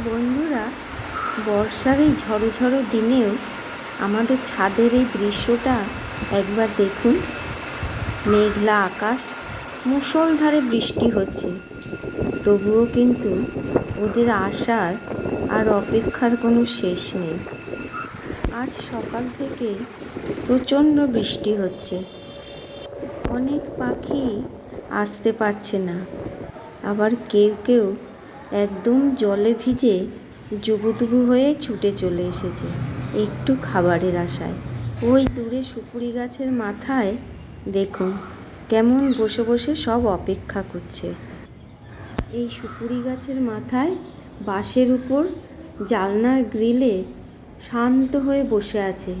বন্ধুরা, বর্ষার এই ঝড়ো ঝড়ো দিনেও আমাদের ছাদের এই দৃশ্যটা একবার দেখুন। মেঘলা আকাশ, মুষলধারে বৃষ্টি হচ্ছে, তবুও কিন্তু ওদের আসার আর অপেক্ষার কোনো শেষ নেই। আজ সকাল থেকেই প্রচণ্ড বৃষ্টি হচ্ছে। অনেক পাখি আসতে পারছে না, আবার কেউ কেউ একদম জলে ভিজে জুবুথুবু হয়ে ছুটে চলে এসেছে একটু খাবারের আশায়। ওই দূরে সুপুরি গাছের মাথায় দেখুন কেমন বসে বসে সব অপেক্ষা করছে। এই সুপুরি গাছের মাথায় বাঁশের উপর জানলার গ্রিলে শান্ত হয়ে বসে আছে,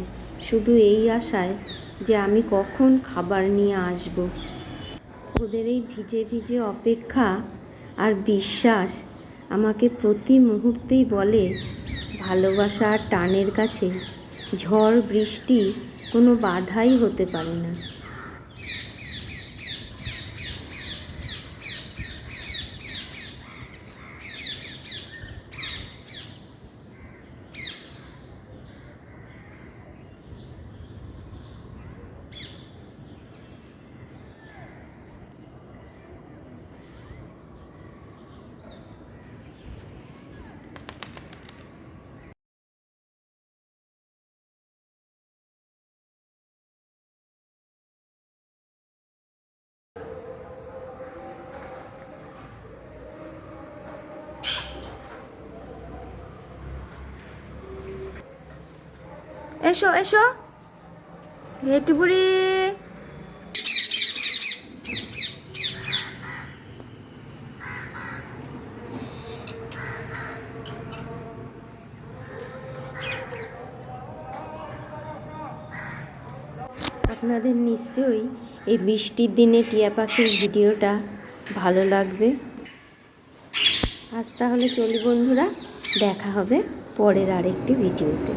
শুধু এই আশায় যে আমি কখন খাবার নিয়ে আসব। ওদের এই ভিজে ভিজে অপেক্ষা আর বিশ্বাস আমাকে প্রতি মুহূর্তেই বলে ভালোবাসা আর টানের কাছে ঝড় বৃষ্টি কোনো বাধাই হতে পারে না। এসো এসো ভেটুপুরি। আপনাদের নিশ্চয়ই এই বৃষ্টির দিনে টিয়া পাখির ভিডিওটা ভালো লাগবে। আজ তাহলে চলি বন্ধুরা, দেখা হবে পরের আরেকটি ভিডিওতে।